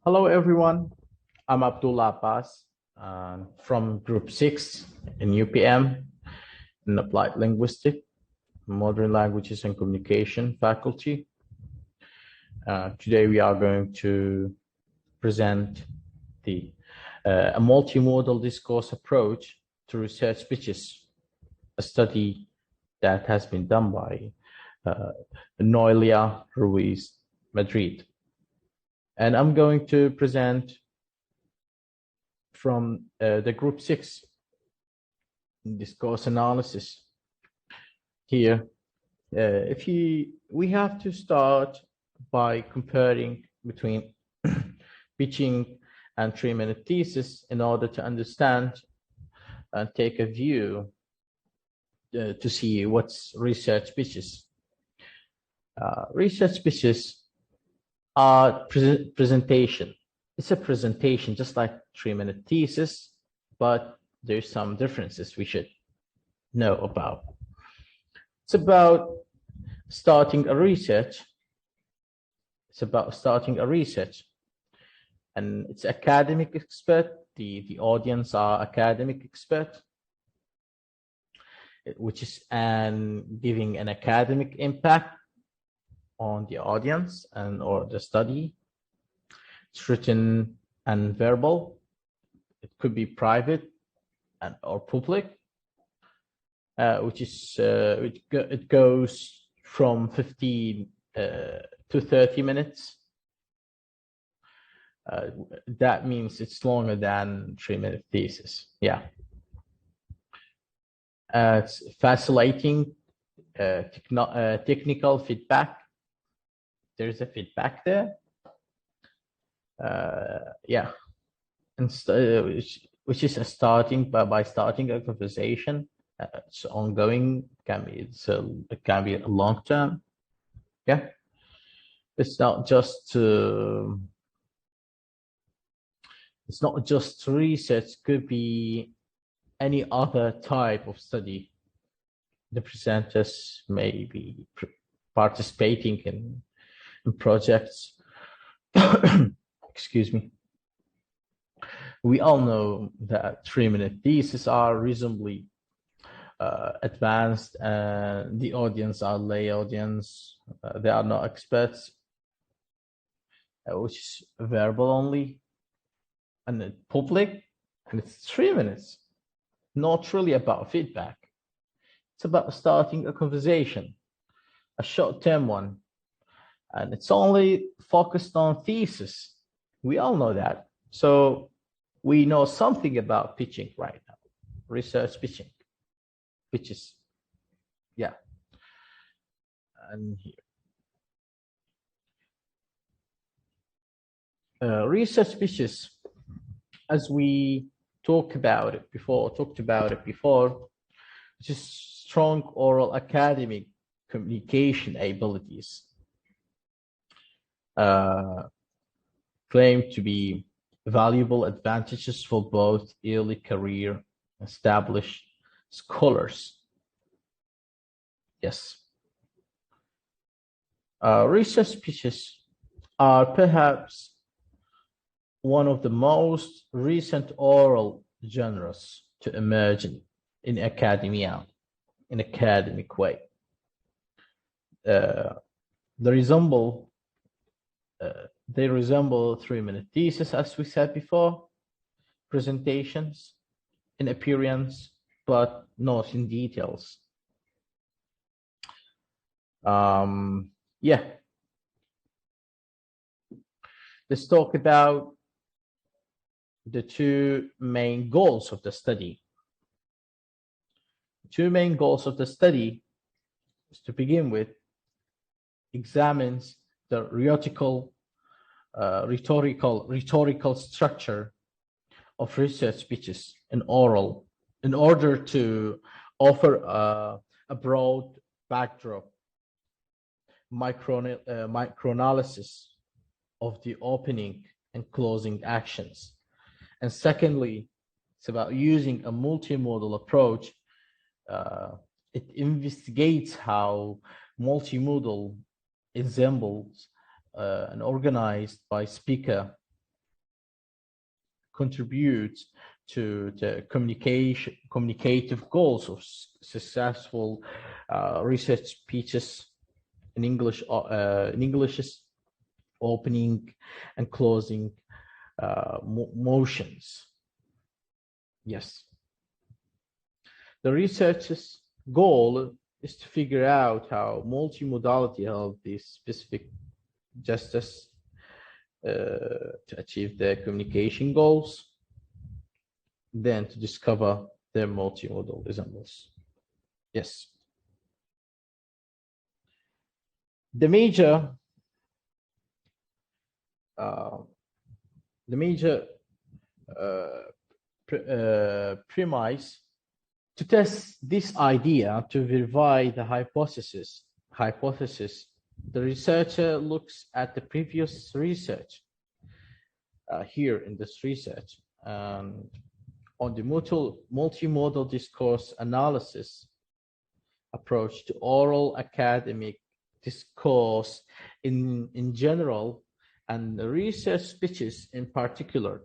Hello, everyone. I'm Abdullah Abbas from Group 6 in UPM in Applied Linguistics, Modern Languages and Communication faculty. Today, we are going to present a multimodal discourse approach to research speeches, a study that has been done by Noelia, Ruiz, Madrid. And I'm going to present from the Group 6 discourse analysis. Here, we have to start by comparing between pitching and 3-minute thesis in order to understand and take a view to see what's research pitches. Research pitches are presentation. It's a presentation just like 3-minute thesis, but there's some differences we should know about. It's about starting a research. And it's academic expert. The audience are academic expert, which is giving an academic impact on the audience or the study. It's written and verbal. It could be private or public, which is it goes from 15 to 30 minutes. That means it's longer than 3-minute thesis. Yeah. It's facilitating technical feedback. There's a feedback there. Yeah, and which is a starting by starting a conversation. It's ongoing. It can be a long term. Yeah, it's not just research. Could be any other type of study. The presenters may be participating in projects. Excuse me. We all know that 3-minute theses are reasonably advanced, and the audience are lay audience. They are not experts, which is verbal only, and public, and it's 3 minutes. Not really about feedback. It's about starting a conversation, a short-term one, and it's only focused on thesis. We all know that. So we know something about pitching right now, research pitching, pitches. Yeah. And here. Research pitches, as we talked about it before, which is strong oral academic communication abilities. Claim to be valuable advantages for both early career established scholars. Yes. Research pitches are perhaps one of the most recent oral genres to emerge in academia, in academic way. They resemble 3-minute thesis, as we said before, presentations in appearance, but not in details. Yeah. Let's talk about the two main goals of the study. Two main goals of the study is, to begin with, examines the rhetorical structure of research pitches in oral in order to offer a broad backdrop, microanalysis of the opening and closing actions. And secondly, it's about using a multimodal approach. It investigates how multimodal ensembles and organized by speaker contribute to the communicative goals of successful research speeches in English's opening and closing motions. Yes. The researcher's goal is to figure out how multimodality helps these specific gestures to achieve their communication goals, then to discover their multimodal examples. Yes. The major premise to test this idea, to verify the hypothesis, the researcher looks at the previous research here in this research, and on the multimodal discourse analysis approach to oral academic discourse in general, and the research speeches in particular.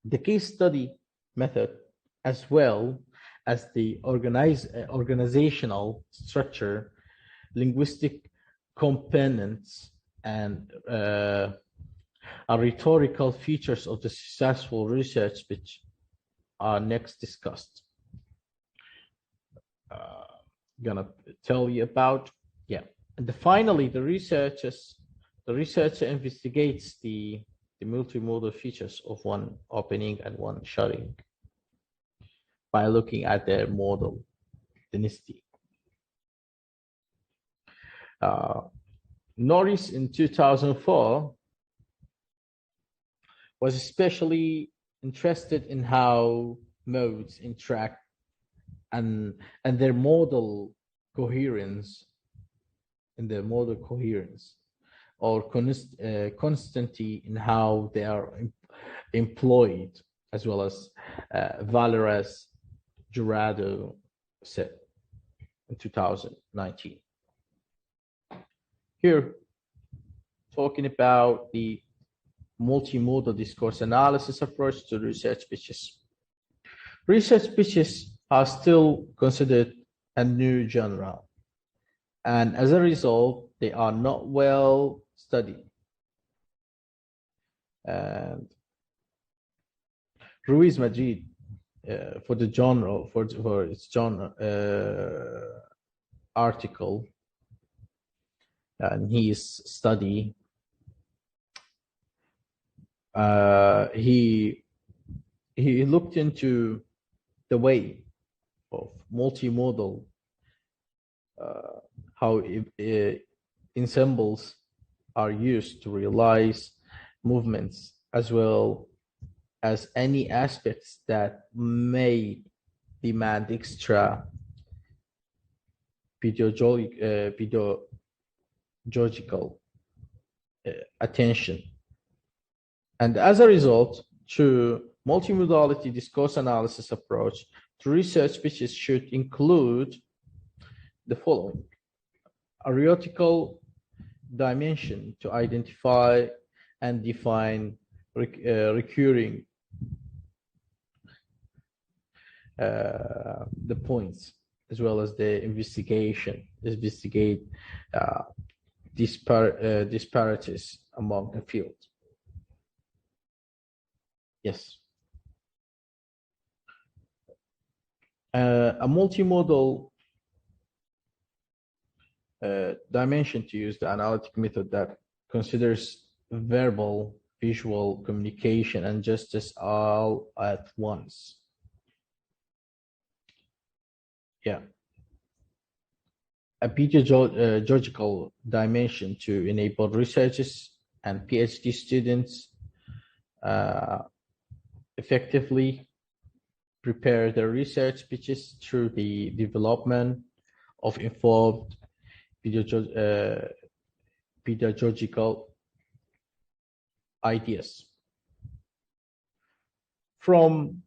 The case study method, as well as the organizational structure, linguistic components, and rhetorical features of the successful research speech are next discussed. Gonna tell you about, and finally the researcher investigates the multimodal features of one opening and one shutting by looking at their modal density. Ruiz in 2004 was especially interested in how modes interact and their modal coherence, or constancy in how they are employed, as well as Valeras Jurado said in 2019. Here, talking about the multimodal discourse analysis approach to research speeches. Research speeches are still considered a new genre, and as a result, they are not well studied. And Ruiz Madrid, for its genre article and his study, he looked into the way of multimodal, how ensembles are used to realize movements, as well as any aspects that may demand extra pedagogical attention. And as a result, through multimodality discourse analysis approach to research speeches should include the following: a rhetorical dimension to identify and define recurring the points, as well as the investigate disparities among the field. Yes. A multimodal dimension to use the analytic method that considers verbal, visual communication and justice all at once. A pedagogical dimension to enable researchers and PhD students effectively prepare their research speeches through the development of informed pedagogical ideas. From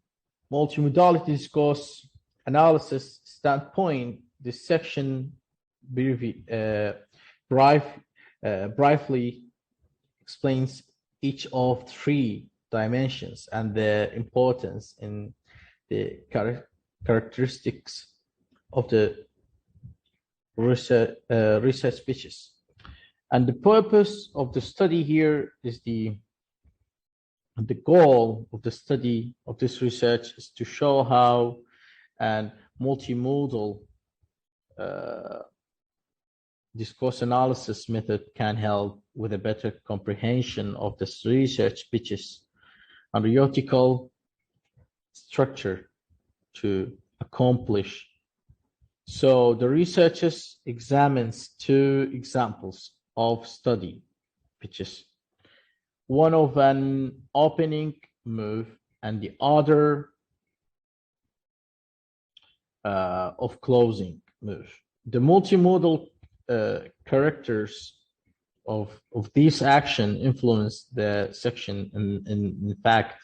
multimodality discourse analysis standpoint, this section briefly explains each of three dimensions and their importance in the characteristics of the research pitches. And the purpose of the study here is the goal of the study of this research is to show how an multimodal discourse analysis method can help with a better comprehension of the research pitches and theoretical structure to accomplish. So the researchers examines two examples of study pitches, one of an opening move and the other of closing move. The multimodal characters of this action influence the section in fact,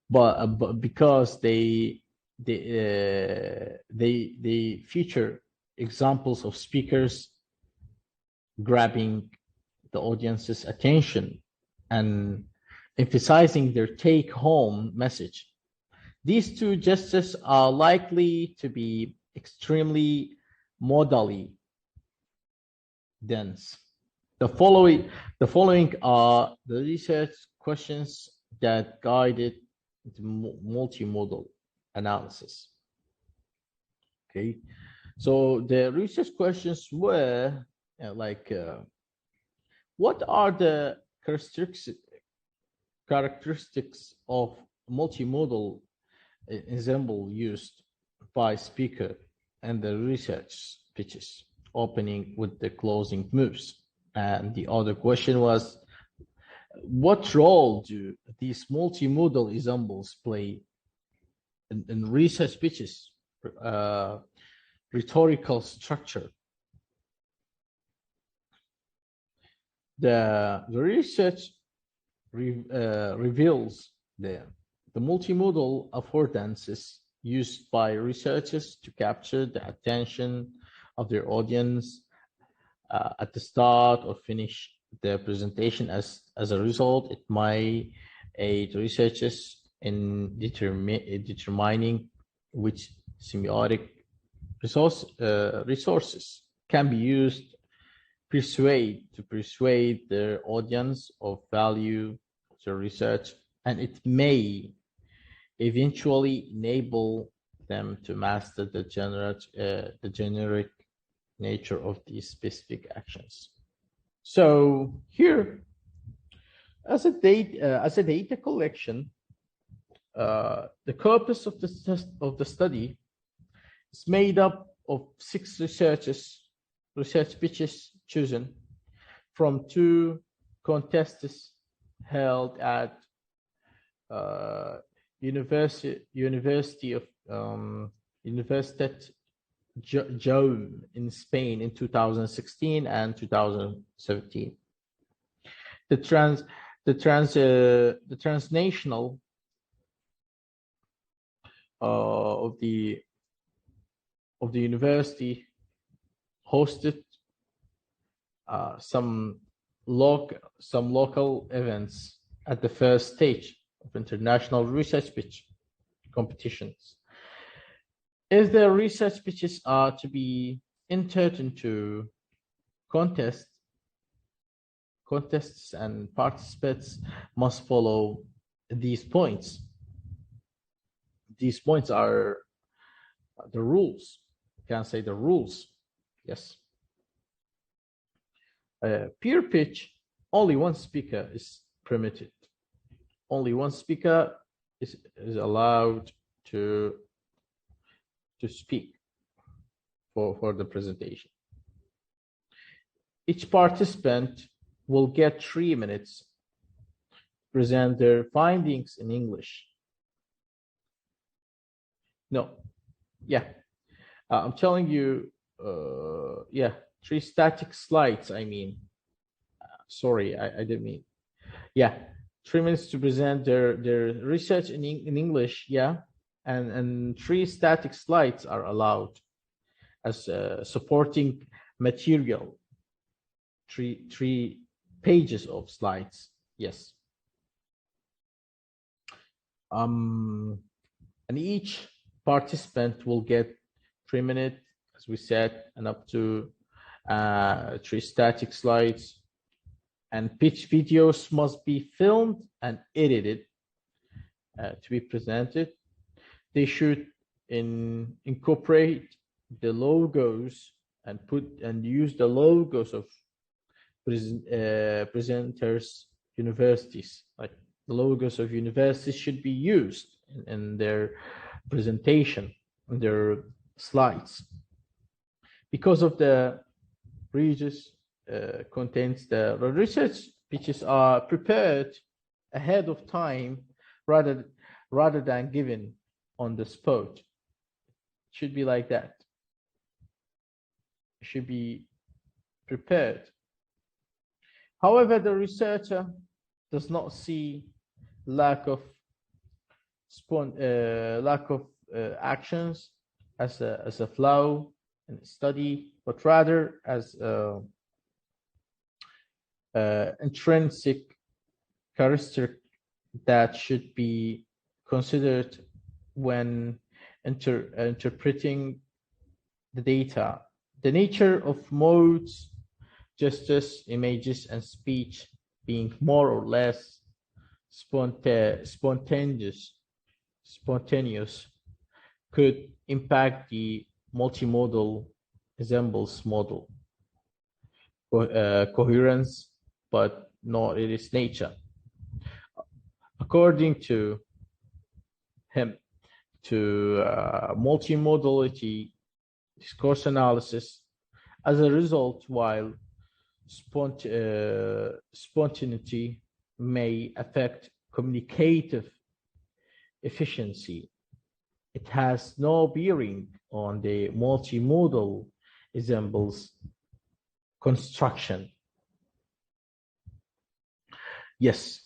but because they feature examples of speakers grabbing the audience's attention and emphasizing their take-home message. These two gestures are likely to be extremely modally dense. The following are the research questions that guided the multimodal analysis. Okay, so the research questions were what are the characteristics of multimodal ensemble used by speaker and the research pitches, opening with the closing moves? And the other question was, what role do these multimodal ensembles play in research pitches, rhetorical structure? The research reveals the multimodal affordances used by researchers to capture the attention of their audience at the start or finish the presentation. As a result, it might aid researchers in determining which semiotic resources can be used to persuade their audience of value to research, and it may eventually enable them to master the generic nature of these specific actions. So here, as a data collection, the corpus of the study is made up of 6 research pitches chosen from 2 contests held at University of Universitat Xueyuan in Spain in 2016 and 2017. The transnational of the university hosted some local events at the first stage of international research pitch competitions. If the research pitches are to be entered into contests and participants must follow these points. These points are the rules. You can say the rules. Yes. Peer pitch, only one speaker is permitted. Only one speaker is allowed to speak for the presentation. Each participant will get 3 minutes to present their findings in English. No, yeah, I'm telling you, 3 static slides, I mean. Sorry, I didn't mean. Yeah, 3 minutes to present their research in English, yeah, and 3 static slides are allowed as supporting material. 3 pages of slides, yes. And each participant will get 3 minutes, as we said, and up to 3 static slides. And pitch videos must be filmed and edited to be presented. They should incorporate the logos and use the logos of presenters' universities. Like the logos of universities should be used in their presentation, in their slides. Because of the Regis contains the research pitches are prepared ahead of time rather than given on the spot. It should be like that. It should be prepared. However, the researcher does not see lack of actions as a flaw in study, but rather as intrinsic characteristic that should be considered when interpreting the data. The nature of modes, gestures, images, and speech being more or less spontaneous could impact the multimodal ensembles model coherence, but not in its nature. According to him, to multimodality discourse analysis, as a result, while spontaneity may affect communicative efficiency, it has no bearing on the multimodal ensembles construction. Yes.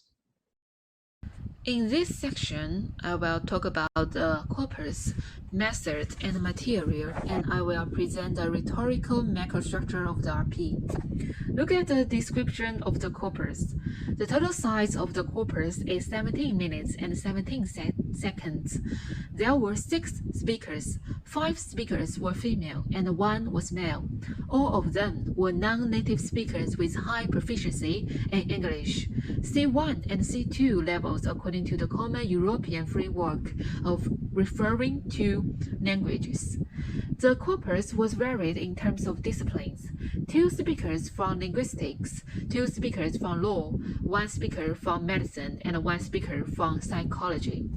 In this section, I will talk about the corpus, method, and material, and I will present the rhetorical macrostructure of the RP. Look at the description of the corpus. The total size of the corpus is 17 minutes and 17 seconds. There were 6 speakers. 5 speakers were female and 1 was male. All of them were non-native speakers with high proficiency in English. C1 and C2 levels according to the Common European Framework of Referring to Languages. The corpus was varied in terms of disciplines. 2 speakers from linguistics, 2 speakers from law, 1 speaker from medicine, and 1 speaker from psychology.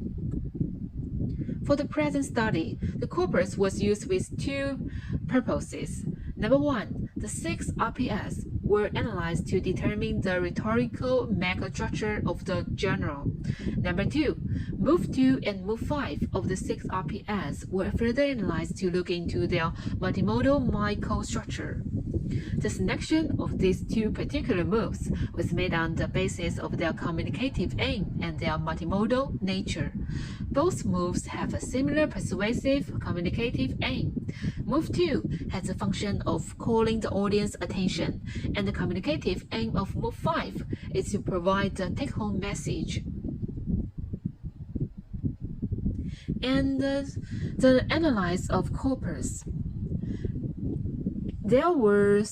For the present study, the corpus was used with 2 purposes. Number 1, the 6 RPS were analyzed to determine the rhetorical macrostructure of the journal. Number 2, Move 2 and Move 5 of the 6 RPS were further analyzed to look into their multimodal microstructure. The selection of these 2 particular moves was made on the basis of their communicative aim and their multimodal nature. Both moves have a similar persuasive communicative aim. Move 2 has the function of calling the audience attention, and the communicative aim of Move 5 is to provide the take-home message. And the analysis of corpus. There were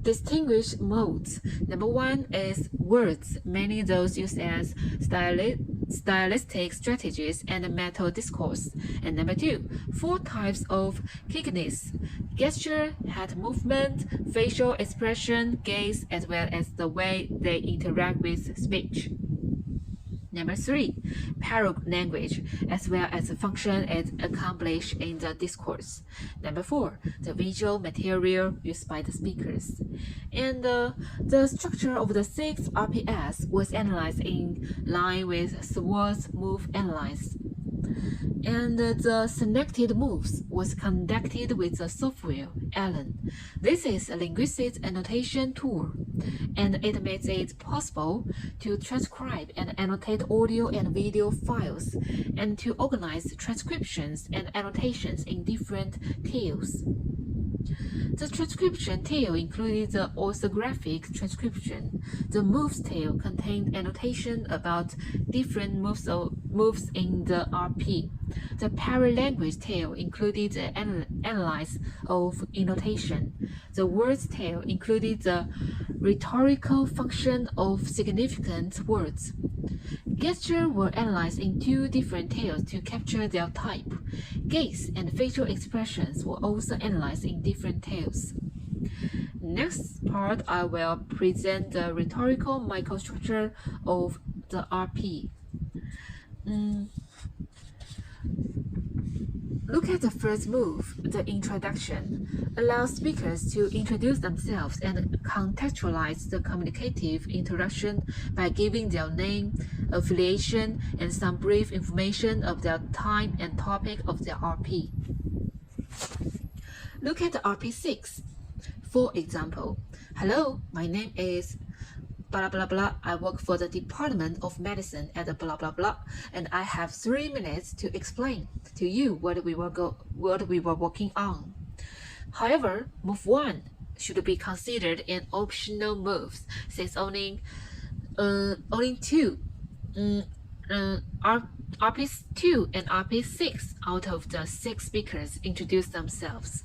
distinguished modes. Number 1 is words, mainly those used as stylistic strategies and method discourse. And number 2, 4 types of kickness: gesture, head movement, facial expression, gaze, as well as the way they interact with speech. Number 3, parallel language, as well as the function it accomplished in the discourse. Number 4, the visual material used by the speakers. And the structure of the 6 RPS was analyzed in line with SWOT's move analysis. And the selected moves was conducted with the software Allen. This is a linguistic annotation tool, and it makes it possible to transcribe and annotate audio and video files, and to organize transcriptions and annotations in different tiers. The transcription tail included the orthographic transcription. The moves tail contained annotation about different moves in the RP. The paralanguage tail included the analysis of annotation. The words tail included the rhetorical function of significant words. Gestures were analyzed in two different tails to capture their type. Gaze and facial expressions were also analyzed in different tails. Next part, I will present the rhetorical microstructure of the RP. Look at the first move, the introduction. Allow speakers to introduce themselves and contextualize the communicative introduction by giving their name, affiliation, and some brief information of their time and topic of their RP. Look at the RP6. For example, hello, my name is blah blah blah. I work for the Department of Medicine at the blah blah blah, and I have 3 minutes to explain to you what we were working on. However, move 1 should be considered an optional move, since only 2 RP2 and RP6 out of the 6 speakers introduce themselves.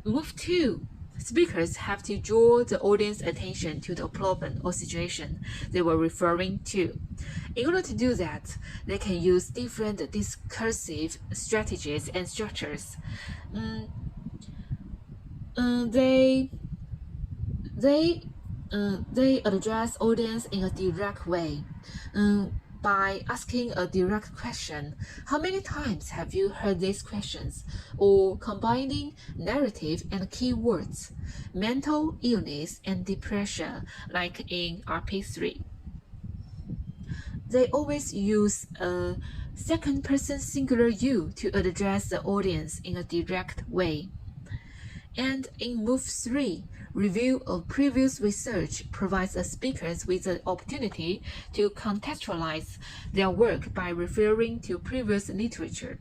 Move 2. Speakers have to draw the audience attention to the problem or situation they were referring to. In order to do that, they can use different discursive strategies and structures. They address audience in a direct way. By asking a direct question, how many times have you heard these questions? Or combining narrative and keywords, mental illness and depression, like in RP3. They always use a second-person singular you to address the audience in a direct way. And in Move 3, review of previous research provides the speakers with the opportunity to contextualize their work by referring to previous literature.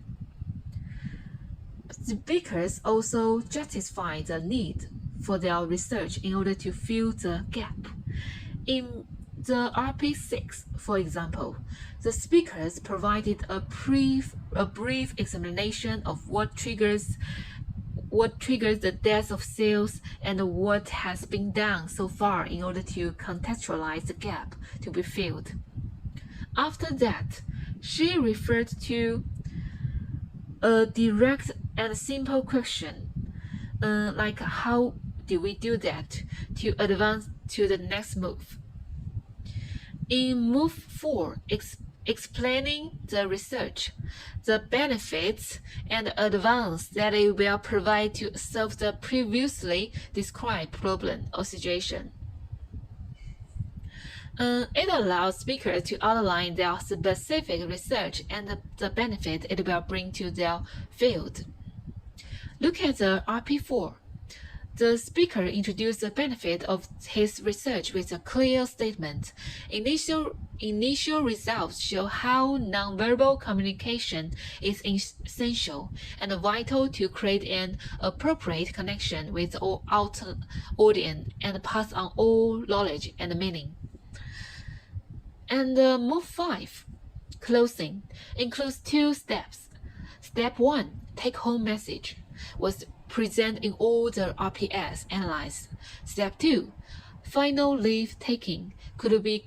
Speakers also justify the need for their research in order to fill the gap. In the RP6, for example, the speakers provided a brief explanation of what triggers the death of sales and what has been done so far in order to contextualize the gap to be filled. After that, she referred to a direct and simple question, like how do we do that, to advance to the next move. In Move 4, explaining the research, the benefits and advance that it will provide to solve the previously described problem or situation. It allows speakers to outline their specific research and the benefit it will bring to their field. Look at the RP4. The speaker introduced the benefit of his research with a clear statement. Initial results show how nonverbal communication is essential and vital to create an appropriate connection with the audience and pass on all knowledge and meaning. And Move 5, closing, includes 2 steps. Step 1, take-home message, was present in all the RPS analyzed. Step 2, final leave taking, could be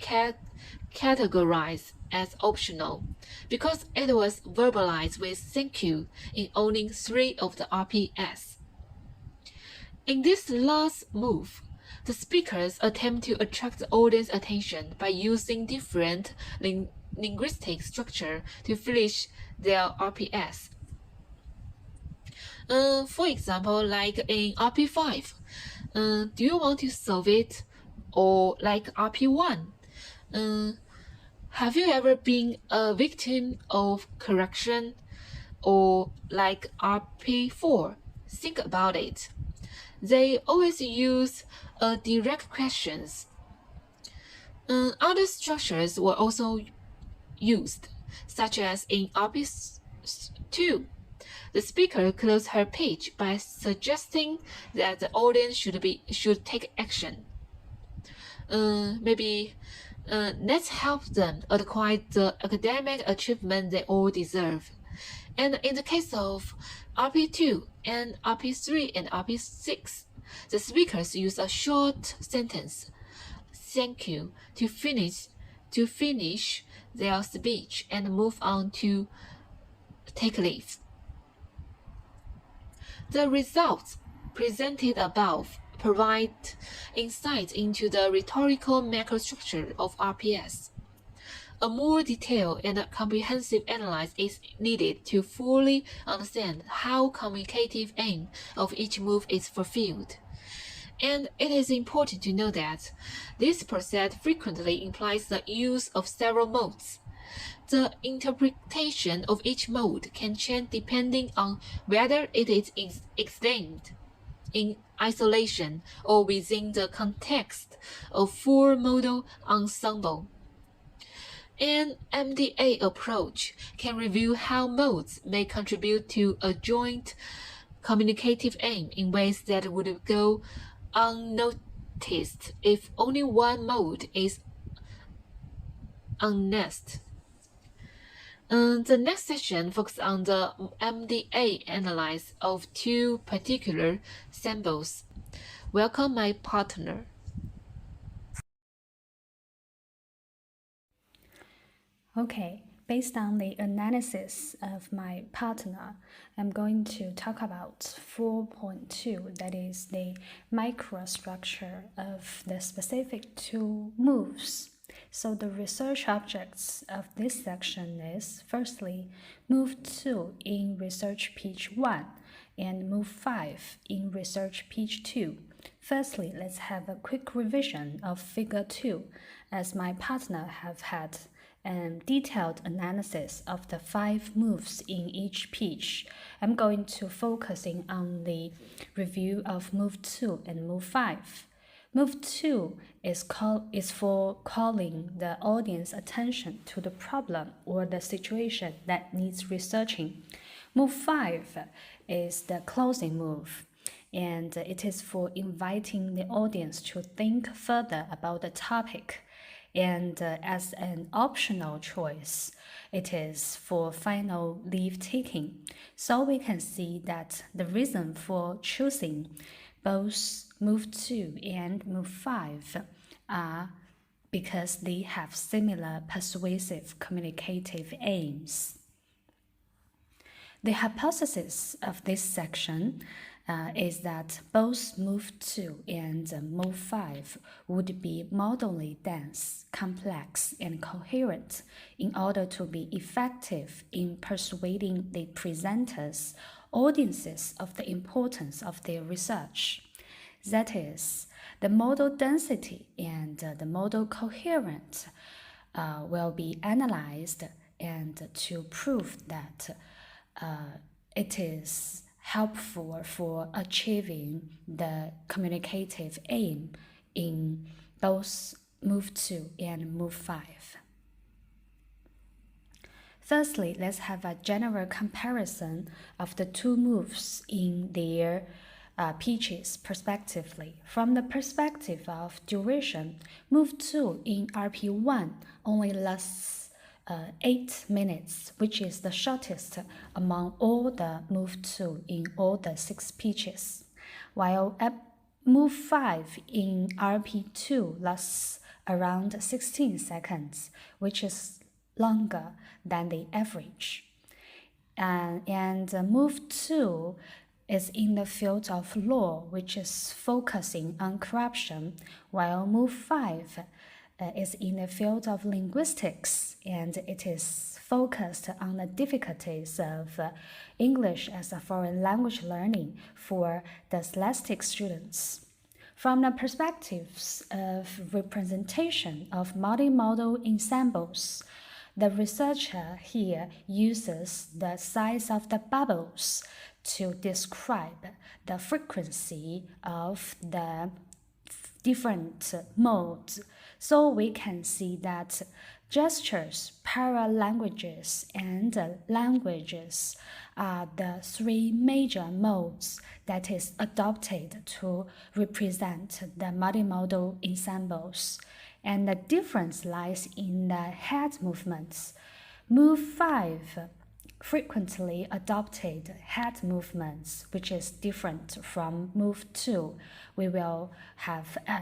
categorized as optional because it was verbalized with thank you in only 3 of the RPS. In this last move, the speakers attempt to attract the audience attention by using different linguistic structure to finish their RPS. For example, like in RP5, do you want to solve it? Or like RP1, have you ever been a victim of correction? Or like RP4, think about it. They always use direct questions. Other structures were also used, such as in RP2. The speaker closed her pitch by suggesting that the audience should take action. Let's help them acquire the academic achievement they all deserve. And in the case of RP2 and RP3 and RP6, the speakers use a short sentence, "Thank you," to finish their speech and move on to take leave. The results presented above provide insight into the rhetorical microstructure of RPS. A more detailed and comprehensive analysis is needed to fully understand how communicative aim of each move is fulfilled. And it is important to know that this process frequently implies the use of several modes. The interpretation of each mode can change depending on whether it is examined in isolation or within the context of full modal ensemble. An MDA approach can review how modes may contribute to a joint communicative aim in ways that would go unnoticed if only one mode is unnested. The next session focuses on the MDA analysis of two particular samples. Welcome my partner. Okay, based on the analysis of my partner, I'm going to talk about 4.2, that is the microstructure of the specific two moves. So the research objects of this section is, firstly, move 2 in research pitch 1 and move 5 in research pitch 2. Firstly, let's have a quick revision of figure 2, as my partner have had detailed analysis of the 5 moves in each pitch. I'm going to focusing on the review of move 2 and move 5. Move 2 is for calling the audience attention to the problem or the situation that needs researching. Move 5 is the closing move, and it is for inviting the audience to think further about the topic. And as an optional choice, it is for final leave-taking. So we can see that the reason for choosing both move 2 and move 5 are because they have similar persuasive communicative aims. The hypothesis of this section is that both move 2 and move 5 would be modally dense, complex, and coherent in order to be effective in persuading the presenters, audiences of the importance of their research. That is, the modal density and the modal coherence will be analyzed and to prove that it is helpful for achieving the communicative aim in both move 2 and move 5. Firstly, let's have a general comparison of the two moves in their pitches prospectively. From the perspective of duration, move 2 in RP1 only lasts 8 minutes, which is the shortest among all the move 2 in all the 6 pitches, while move 5 in RP2 lasts around 16 seconds, which is longer than the average. And move 2 is in the field of law, which is focusing on corruption, while move 5 is in the field of linguistics, and it is focused on the difficulties of English as a foreign language learning for dyslexic students. From the perspectives of representation of multimodal ensembles, the researcher here uses the size of the bubbles to describe the frequency of the different modes. So we can see that gestures paralanguages, and languages are the three major modes that is adopted to represent the multimodal ensembles, and the difference lies in the head movements. Move 5 frequently adopted head movements, which is different from move 2. We will have a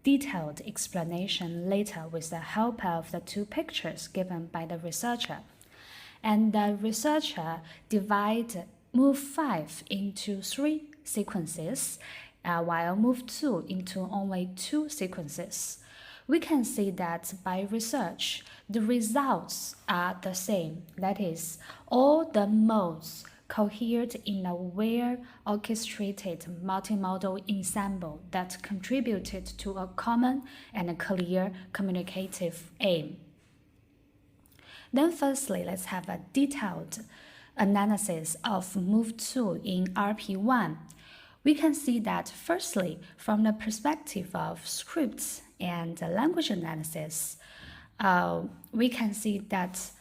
detailed explanation later with the help of the two pictures given by the researcher. And the researcher divided move 5 into 3 sequences, while move 2 into only 2 sequences. We can see that by research, the results are the same. That is, all the modes cohered in a well-orchestrated multimodal ensemble that contributed to a common and clear communicative aim. Then firstly, let's have a detailed analysis of move 2 in RP1. We can see that firstly, from the perspective of scripts and language analysis, we can see that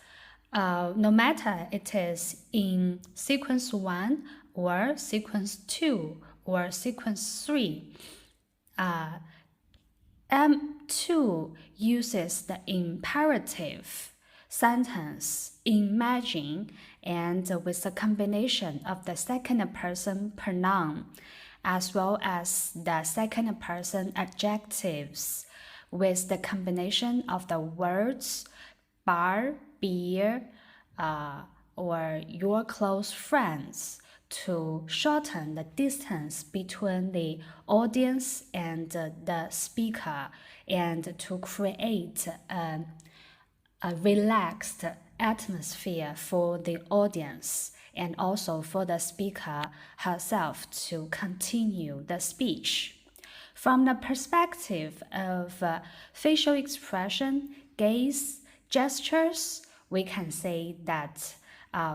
no matter it is in sequence 1 or sequence 2 or sequence 3, M2 uses the imperative sentence imagine and with the combination of the second person pronoun as well as the second person adjectives with the combination of the words bar, beer, or your close friends to shorten the distance between the audience and the speaker and to create a relaxed atmosphere for the audience and also for the speaker herself to continue the speech. From the perspective of facial expression, gaze, gestures, we can say that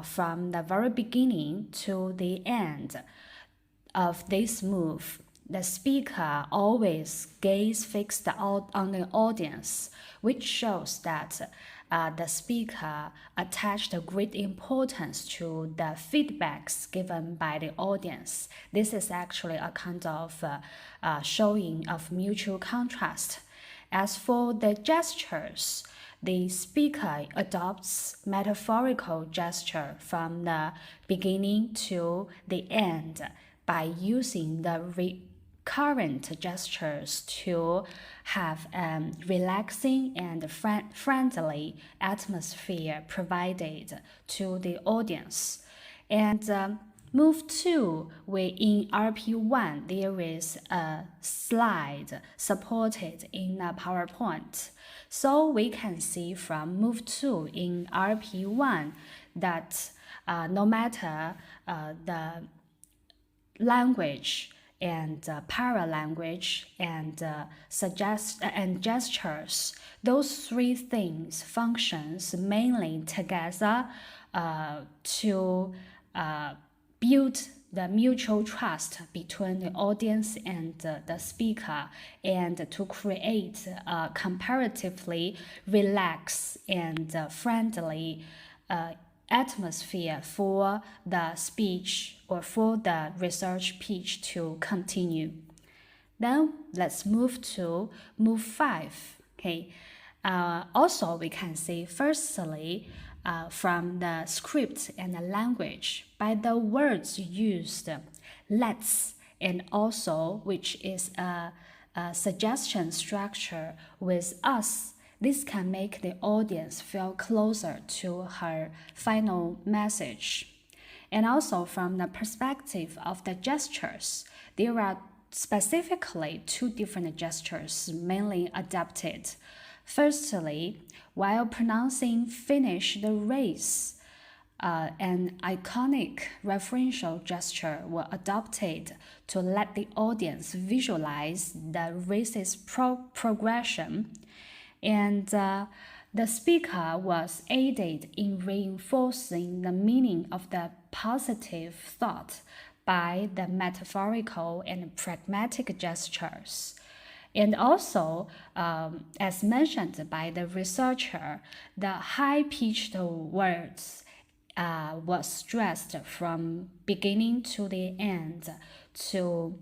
from the very beginning to the end of this move, the speaker always gaze fixed out on the audience, which shows that the speaker attached a great importance to the feedbacks given by the audience. This is actually a kind of showing of mutual contrast. As for the gestures, the speaker adopts metaphorical gesture from the beginning to the end by using the recurrent gestures to have a relaxing and friendly atmosphere provided to the audience. And move 2, in RP1, there is a slide supported in a PowerPoint. So we can see from move 2 in RP1 that no matter the language and paralanguage and gestures, those three things functions mainly together to build the mutual trust between the audience and the speaker and to create a comparatively relaxed and friendly atmosphere for the speech or for the research pitch to continue. Then let's move to move 5. Okay. Also, we can see firstly from the script and the language by the words used, let's, and also, which is a suggestion structure with us. This can make the audience feel closer to her final message. And also from the perspective of the gestures, there are specifically 2 different gestures mainly adapted. Firstly, while pronouncing finish the race, an iconic referential gesture was adopted to let the audience visualize the race's progression. And the speaker was aided in reinforcing the meaning of the positive thought by the metaphorical and pragmatic gestures. And also, as mentioned by the researcher, the high-pitched words was stressed from beginning to the end to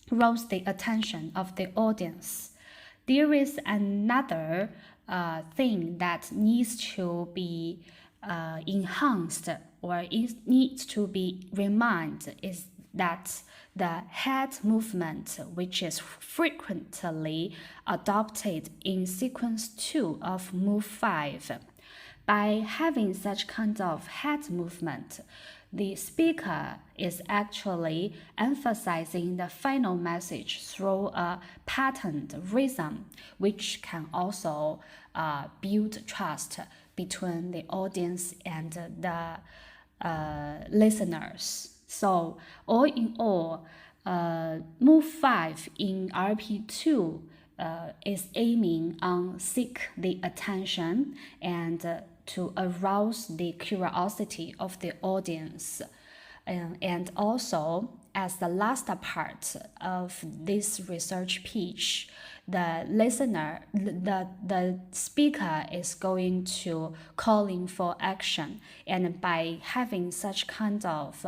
rouse the attention of the audience. There is another thing that needs to be enhanced or needs to be reminded is that the head movement, which is frequently adopted in sequence 2 of move 5. By having such kind of head movement, the speaker is actually emphasizing the final message through a patterned rhythm, which can also build trust between the audience and the listeners. So, all in all, move 5 in RP2 is aiming on seek the attention and to arouse the curiosity of the audience. And also, as the last part of this research pitch, the listener, the speaker is going to calling for action. And by having such kind of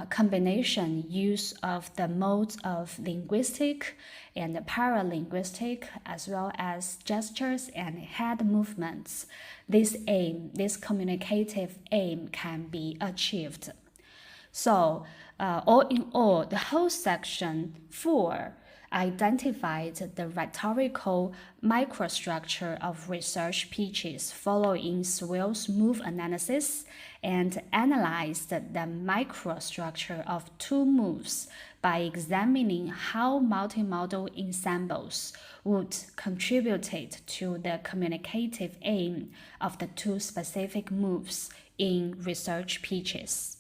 combination use of the modes of linguistic and paralinguistic, as well as gestures and head movements, this communicative aim can be achieved. So, all in all, the whole section 4 identified the rhetorical microstructure of research pitches following Xueyuan's move analysis and analyzed the microstructure of 2 moves by examining how multimodal ensembles would contribute to the communicative aim of the 2 specific moves in research pitches.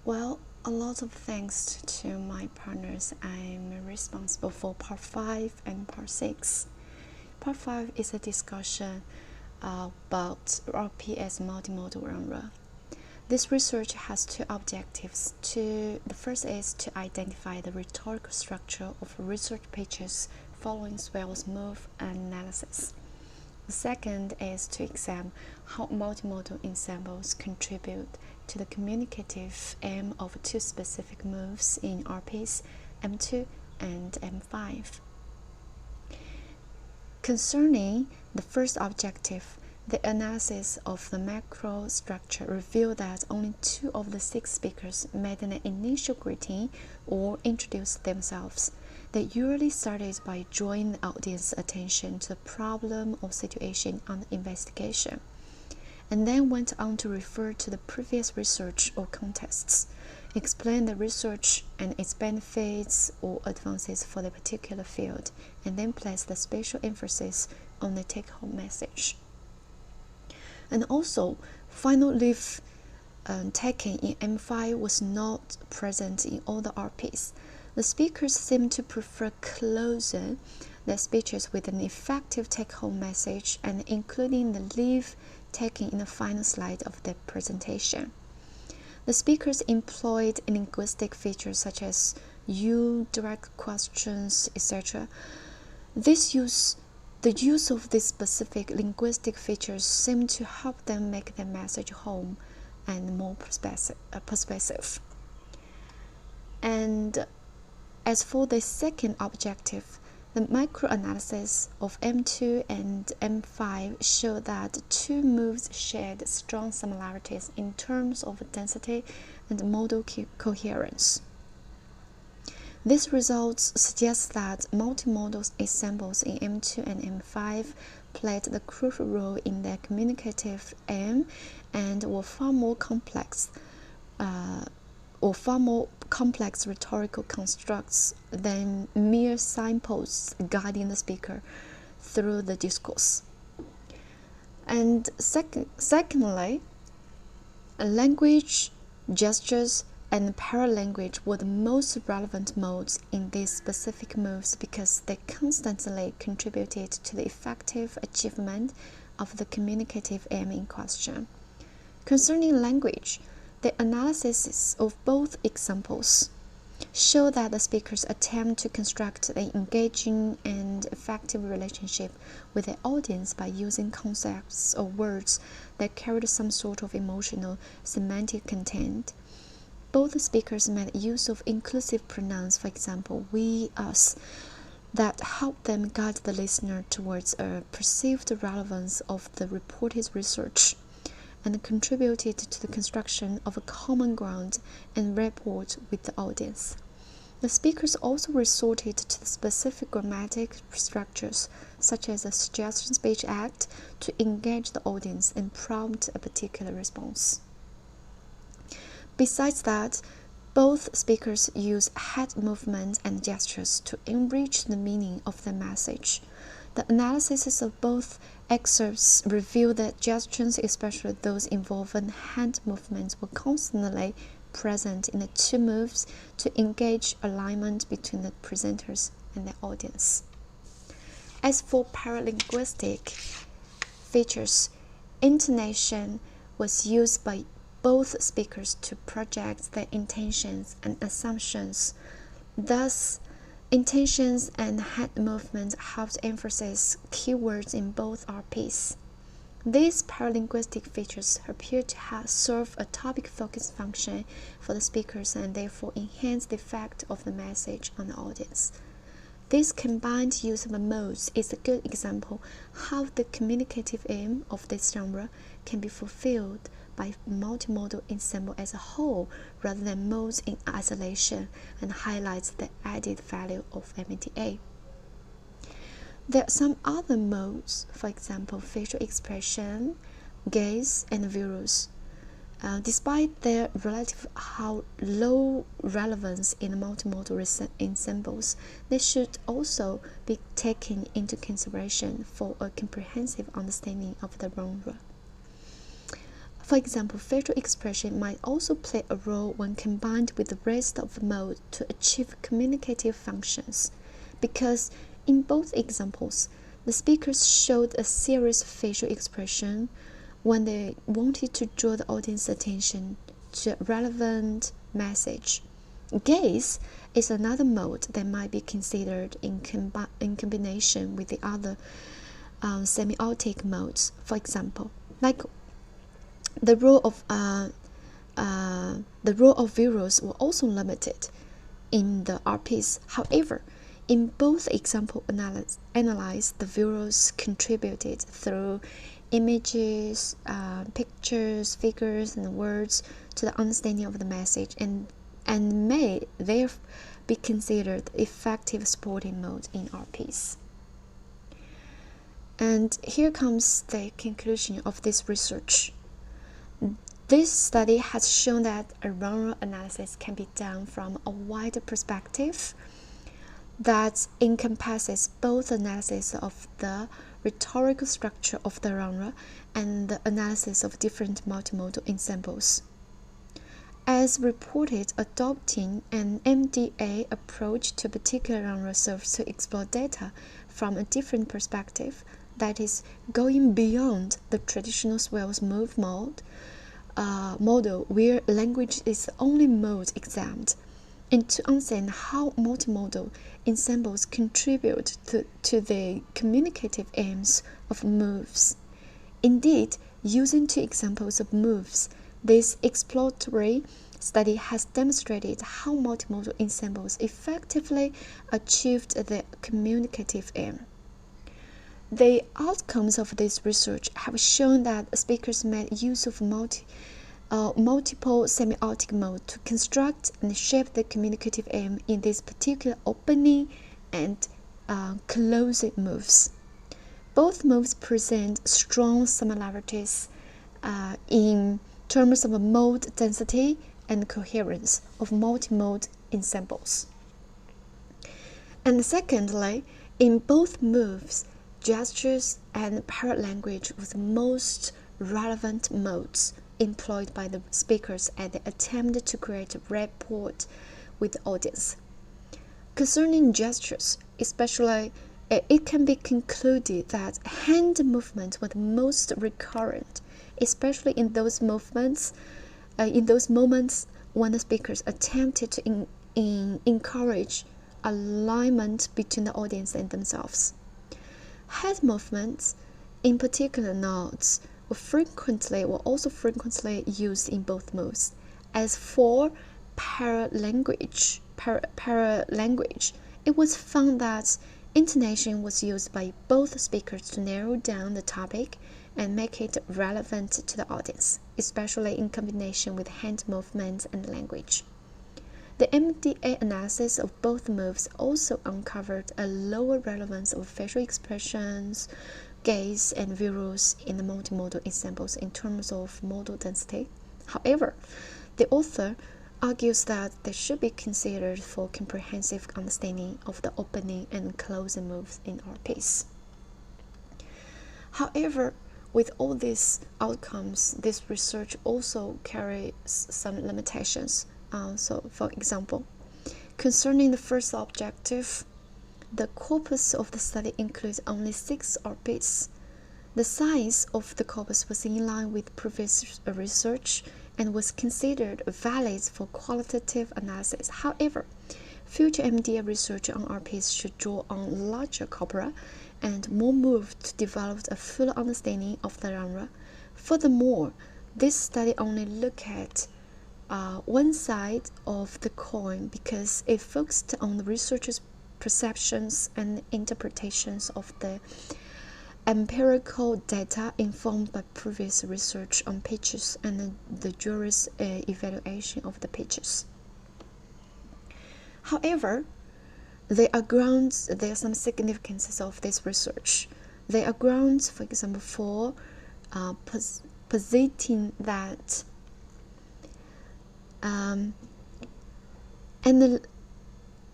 Well, a lot of thanks to my partners. I'm responsible for part 5 and part 6. Part 5 is a discussion about RP as multimodal genre. This research has 2 objectives. The first is to identify the rhetorical structure of research pitches following Xueyuan's move analysis. The second is to examine how multimodal ensembles contribute to the communicative aim of 2 specific moves in RPs M2 and M5. Concerning the first objective, the analysis of the macro structure revealed that only 2 of the 6 speakers made an initial greeting or introduced themselves. They usually started by drawing the audience's attention to the problem or situation under investigation, and then went on to refer to the previous research or contexts, explain the research and its benefits or advances for the particular field, and then place the special emphasis on the take-home message. And also, final leave taken in M5 was not present in all the RPs. The speakers seem to prefer closing their speeches with an effective take-home message and including the leave taken in the final slide of the presentation. The speakers employed linguistic features such as you, direct questions, etc. The use of these specific linguistic features seemed to help them make their message home and more persuasive. And as for the second objective, the microanalysis of M2 and M5 showed that 2 moves shared strong similarities in terms of density and modal coherence. These results suggest that multimodal ensembles in M2 and M5 played the crucial role in their communicative aim and were far more complex rhetorical constructs than mere signposts guiding the speaker through the discourse. And secondly, language, gestures, and paralanguage were the most relevant modes in these specific moves because they constantly contributed to the effective achievement of the communicative aim in question. Concerning language, the analysis of both examples show that the speakers attempt to construct an engaging and effective relationship with the audience by using concepts or words that carried some sort of emotional semantic content. Both speakers made use of inclusive pronouns, for example, we, us, that helped them guide the listener towards a perceived relevance of the reported research, and contributed to the construction of a common ground and rapport with the audience. The speakers also resorted to the specific grammatic structures, such as a suggestion speech act, to engage the audience and prompt a particular response. Besides that, both speakers use head movements and gestures to enrich the meaning of their message. The analysis of both excerpts reveal that gestures, especially those involving hand movements, were constantly present in the two moves to engage alignment between the presenters and the audience. As for paralinguistic features, intonation was used by both speakers to project their intentions and assumptions. Thus, intentions and head movements helped emphasize keywords in both RPs. These paralinguistic features appear to have served a topic-focused function for the speakers and therefore enhance the effect of the message on the audience. This combined use of the modes is a good example how the communicative aim of this genre can be fulfilled by multimodal ensemble as a whole rather than modes in isolation, and highlights the added value of MDA. There are some other modes, for example, facial expression, gaze, and visuals. Despite their relative low relevance in multimodal ensembles, they should also be taken into consideration for a comprehensive understanding of the genre. For example, facial expression might also play a role when combined with the rest of the mode to achieve communicative functions, because in both examples, the speakers showed a serious facial expression when they wanted to draw the audience's attention to a relevant message. Gaze is another mode that might be considered in combination with the other semiotic modes. For example, like the role of visuals were also limited in the RPs. However, in both examples analyzed, the visuals contributed through images, pictures, figures, and words to the understanding of the message, and may therefore be considered effective supporting mode in RPs. And here comes the conclusion of this research. This study has shown that a genre analysis can be done from a wider perspective that encompasses both analysis of the rhetorical structure of the genre and the analysis of different multimodal ensembles. As reported, adopting an MDA approach to a particular genre serves to explore data from a different perspective, that is, going beyond the traditional Swells move model where language is the only mode examined, and to understand how multimodal ensembles contribute to the communicative aims of moves. Indeed, using two examples of moves, this exploratory study has demonstrated how multimodal ensembles effectively achieved the communicative aim. The outcomes of this research have shown that speakers made use of multiple semiotic modes to construct and shape the communicative aim in this particular opening and closing moves. Both moves present strong similarities in terms of mode density and coherence of multimode ensembles. And secondly, in both moves, gestures and paralanguage were the most relevant modes employed by the speakers as they attempted to create a rapport with the audience. Concerning gestures, especially, it can be concluded that hand movements were the most recurrent, especially in those moments when the speakers attempted to encourage alignment between the audience and themselves. Head movements, in particular nods, were also frequently used in both modes. As for paralanguage, it was found that intonation was used by both speakers to narrow down the topic and make it relevant to the audience, especially in combination with hand movements and language. The MDA analysis of both moves also uncovered a lower relevance of facial expressions, gaze, and visuals in the multimodal examples in terms of modal density. However, the author argues that they should be considered for comprehensive understanding of the opening and closing moves in our piece. However, with all these outcomes, this research also carries some limitations. So, for example, concerning the first objective, the corpus of the study includes only 6 orbits. The size of the corpus was in line with previous research and was considered valid for qualitative analysis. However, future MDA research on RPs should draw on larger corpora and more moves to develop a fuller understanding of the genre. Furthermore, this study only looked at one side of the coin because it focused on the researchers' perceptions and interpretations of the empirical data informed by previous research on pitches and the jury's evaluation of the pitches. However, there are some significances of this research. There are grounds, for example, for positing that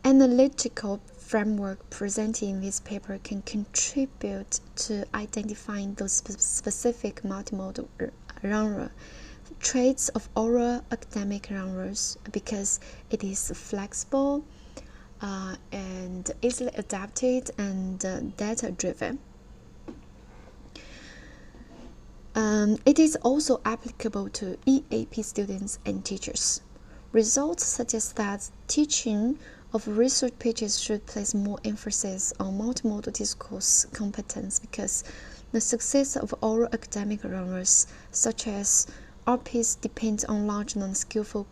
analytical framework presented in this paper can contribute to identifying those specific multimodal genre traits of oral academic genres because it is flexible and easily adapted and data-driven. It is also applicable to EAP students and teachers. Results suggest that teaching of research pitches should place more emphasis on multimodal discourse competence because the success of oral academic genres such as RPs depends on large non-skillful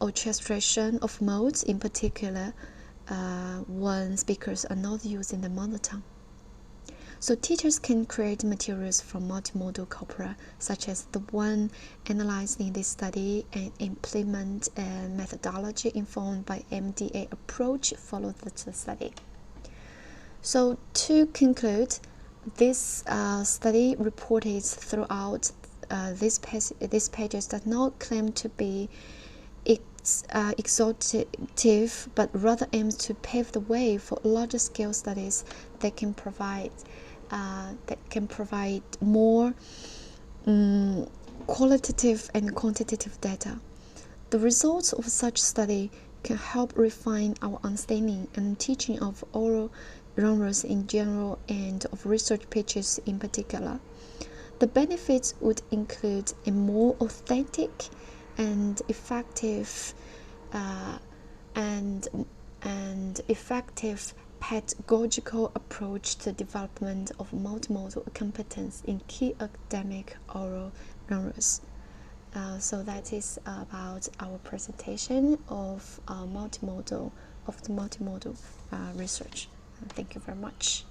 orchestration of modes, in particular when speakers are not using the mother tongue. So teachers can create materials from multimodal corpora, such as the one analyzed in this study, and implement a methodology informed by MDA approach followed the study. So to conclude, this study reported throughout these pages does not claim to be exhaustive, but rather aims to pave the way for larger scale studies that can provide more qualitative and quantitative data. The results of such study can help refine our understanding and teaching of oral genres in general and of research pitches in particular. The benefits would include a more authentic and effective pedagogical approach to the development of multimodal competence in key academic oral genres. So that is about our presentation of the multimodal research. Thank you very much.